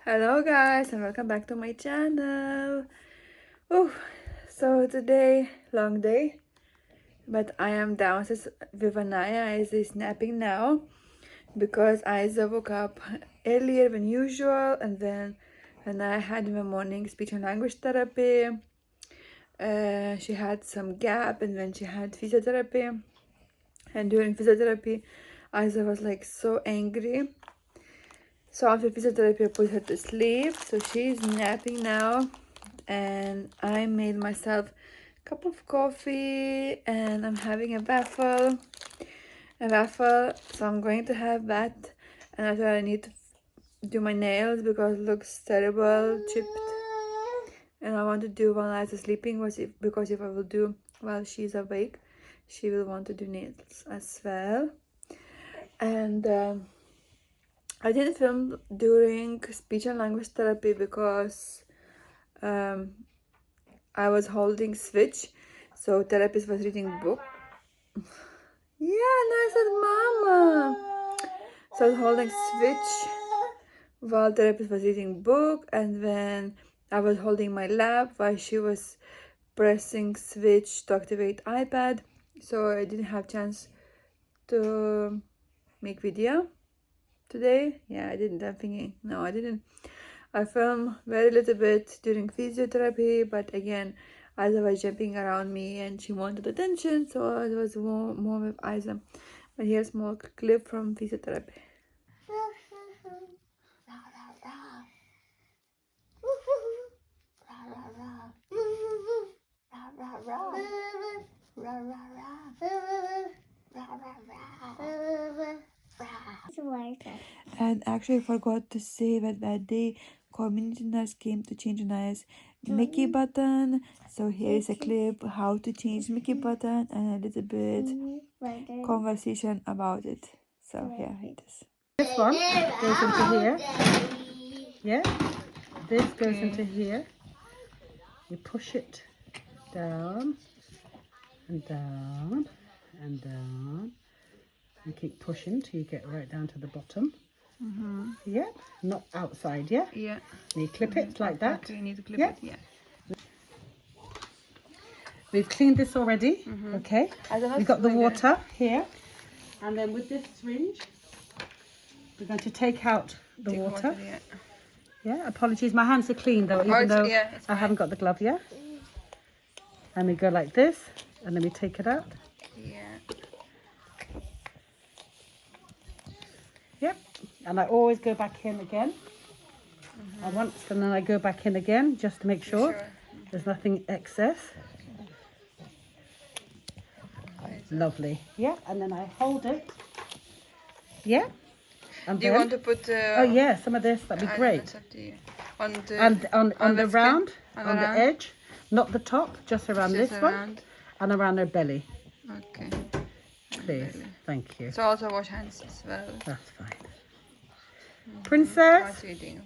Hello guys and welcome back to my channel. Oh, so today long day, but I am downstairs with Anaya. Isa is napping now because Isa woke up earlier than usual, and then Anaya had in the morning speech and language therapy. She had some gap, and then she had physiotherapy, and during physiotherapy Isa was like so angry. So after physiotherapy, I put her to sleep. So she's napping now. And I made myself a cup of coffee and I'm having a waffle. So I'm going to have that. And after I need to do my nails because it looks terrible, chipped. And I want to do while Liza sleeping because if I will do while she's awake, she will want to do nails as well. And I didn't film during speech and language therapy because I was holding switch, so therapist was reading book. Yeah, and I said mama. So I was holding switch while therapist was reading book, and then I was holding my lap while she was pressing switch to activate iPad. So I didn't have chance to make video today. Yeah, I didn't. I'm thinking, no, I didn't. I filmed very little bit during physiotherapy, but again, Isa was jumping around me and she wanted attention, so it was more with Isa. But here's more clip from physiotherapy. And actually, I forgot to say that day community nurse came to change Anaya's Mickey button. So here is a clip how to change Mickey button and a little bit conversation about it. So here it is. This one goes into here. Yeah, this goes into here. You push it down and down and down. You keep pushing till you get right down to the bottom. Yeah, not outside. Yeah. Yeah. And you clip it like that. Okay, you need to clip Yeah. it. Yeah. We've cleaned this already. Okay. We've got the water here, and then with this syringe, we're going to take out the water. Yeah. Yeah, apologies, my hands are clean though, even though yeah, I haven't got the glove yet. And we go like this, and then we take it out. Yeah. Yep, and I always go back in again. And once, and then I go back in again, just to make sure there's nothing excess. Lovely. Yeah, and then I hold it. Yeah. And Do you want to put? oh yeah, some of this, that'd be great. That's up to you. On the And on the round, on the round? edge, not the top, just around Just this around. one, and around her belly, Okay. please. Thank you. So also wash hands as well. That's fine. Princess, What's you doing?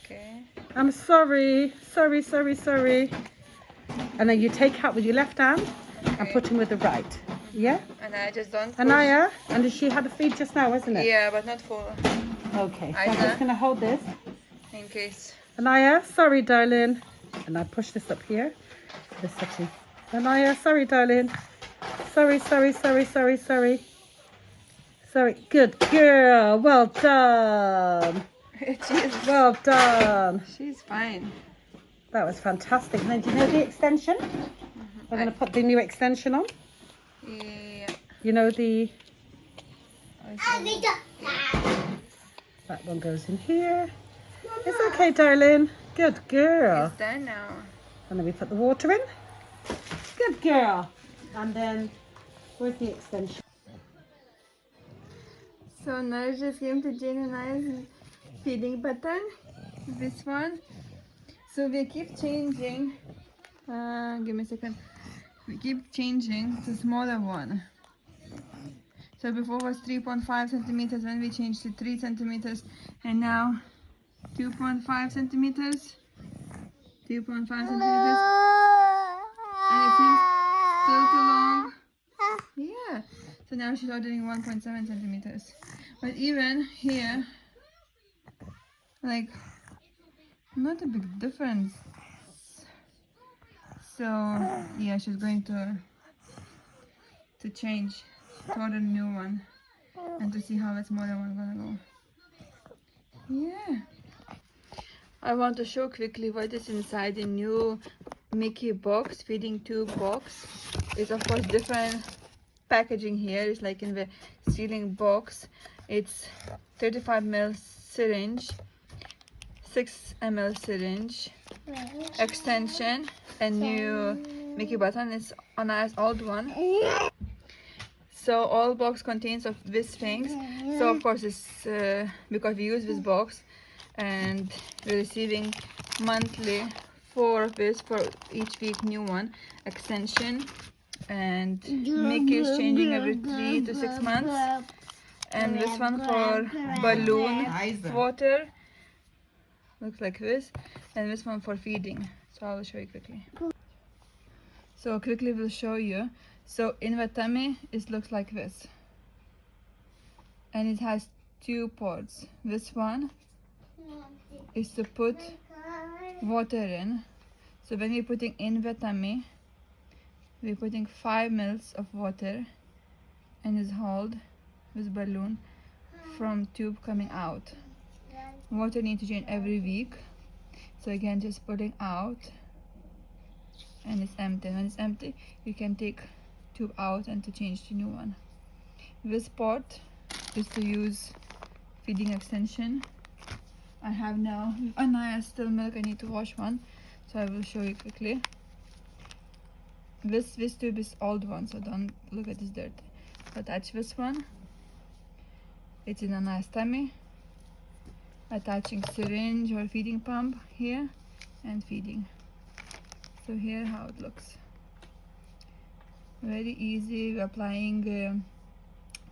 Okay. I'm sorry. Sorry. And then you take out with your left hand and put in with the right. Yeah? And I just don't. Anaya, and she had a feed just now, wasn't it? Yeah, but not full. Okay. So I'm just going to hold this. In case. Anaya, sorry, darling. And I push this up here. The setting. Anaya, sorry, darling. Sorry. Sorry. Good girl. Well done. Well done. She's fine. That was fantastic. And then do you know the extension? We're going to put the new extension on. Yeah. You know the... That one goes in here. It's okay, darling. Good girl. It's done now. And then we put the water in. Good girl. And then, where's the extension? So now I just came to Jane and I's feeding button. This one. So we keep changing. Give me a second. We keep changing to smaller one. So before was 3.5 centimeters, when we changed to 3 centimeters, and now 2.5 centimeters. 2.5 centimeters. And it seems still too long. Yeah. So now she's ordering 1.7 centimeters. But even here, like Not a big difference. So yeah, she's going to change to order a new one and to see how it's more than one gonna go. Yeah. I want to show quickly what is inside the new Mickey box, feeding tube box. It's of course different packaging here. It's like in the sealing box. It's 35 ml syringe, 6 ml syringe, extension, and new Mickey button. It's Anaya's old one. So all box contains of these things. So of course it's because we use this box and we're receiving monthly 4 of this for each week, new one extension, and Mickey is changing every 3 to 6 months, and this one for balloon water looks like this, and this one for feeding. So I will show you quickly. So quickly we'll show you. So in the tummy it looks like this, and it has 2 ports. This one is to put water in. So when we're putting in the tummy, we're putting 5 ml of water, and is held with balloon from tube coming out. Water need to change every week. So again, just putting out, and it's empty. When it's empty, you can take tube out and to change to new one. This part is to use feeding extension. I have now Anaya still milk. I need to wash one, so I will show you quickly. This tube is old one, so don't look at this dirt. Attach this one. It's in Anaya's tummy. Attaching syringe or feeding pump here and feeding. So here how it looks. Very easy. We're applying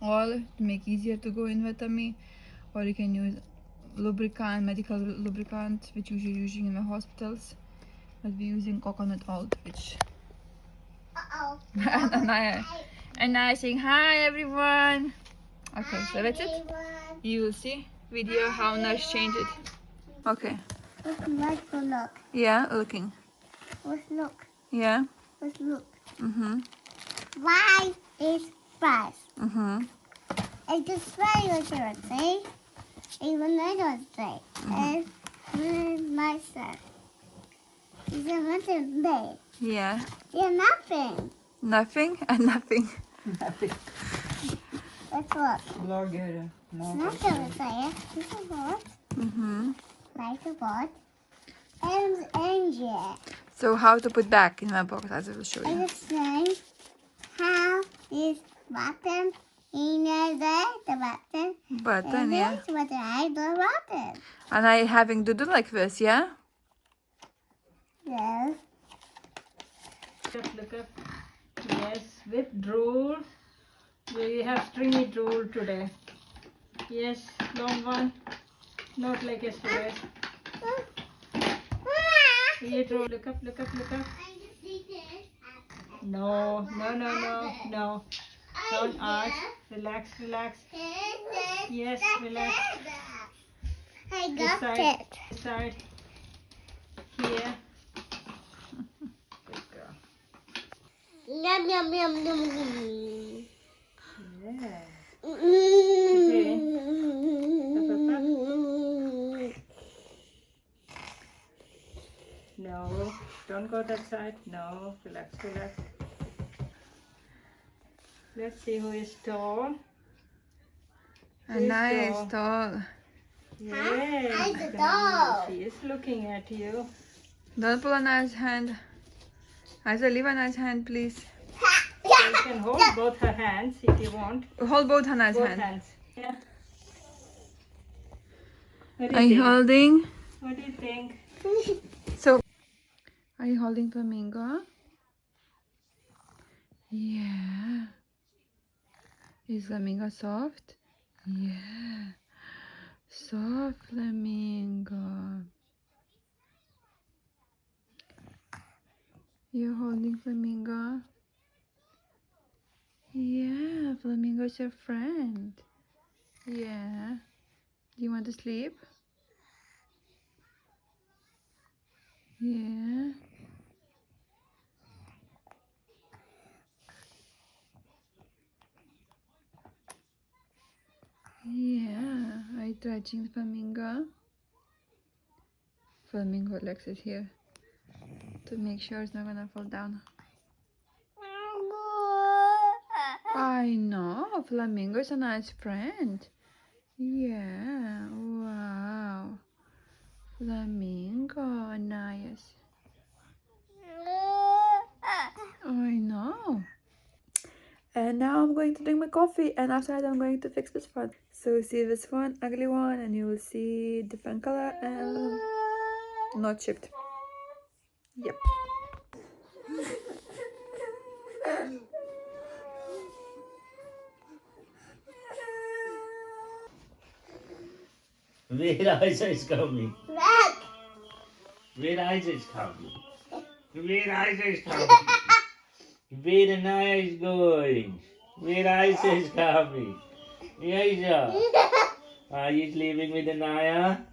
oil to make easier to go in the tummy, or you can use lubricant, medical lubricant, which you're using in the hospitals, but we're using coconut oil, which and Anaya saying hi everyone. Okay, so that's it. You will see video how nurse changed it. Okay. Look. Yeah, looking. Let's look. Yeah. Let's look. Mm-hmm. Why is bus? Mm-hmm. It's a spider say. Even I don't say. And my son. He's a little bit. Yeah. You're nothing. Nothing and nothing. Nothing. Let's look. Blogger. It's not gonna say it. It's a boat. Mm-hmm. Like a boat. And engine. So how to put back in my box, as I will show And you. it's saying how is button in the button. Button, And yeah. this what I the button. And I having to do like this, yeah? Yes. Look up. Yes, with drool. We have stringy drool today. Yes, long one. Not like yesterday. Here, drool. Look up, look up, look up. No, no, no, no, no. Don't ask. Relax, relax. Yes, relax. I This got side. it. This side. Here. Good girl. Yum yum yum yum yum. Yeah. No, don't go that side. No, relax, relax. Let's see who is tall. And I is tall. Yes, I'm the dog. she is looking at you. Don't pull Anaya's hand. Isa, leave Anaya's hand, please. So you can hold both her hands if you want. Hold both Anaya's Both hand. hands. Yeah. What do Are you you think? holding? What do you think? So, are you holding Flamingo? Yeah. Is Flamingo soft? Yeah. Soft Flamingo. You're holding Flamingo? Yeah, Flamingo's your friend. Yeah. Do you want to sleep? Yeah. Yeah. Are you touching the flamingo? Flamingo legs is here to make sure it's not gonna fall down. I know, flamingo is a nice friend. Yeah, wow. Flamingo, Anaya. I know. And now I'm going to drink my coffee, and after that I'm going to fix this one. So see this one, ugly one, and you will see different color and not chipped. Yep. Where is coming? Look. Where is coming? Where is coming? Where Anaya is going? Where is coming? Yes, are you sleeping with Anaya?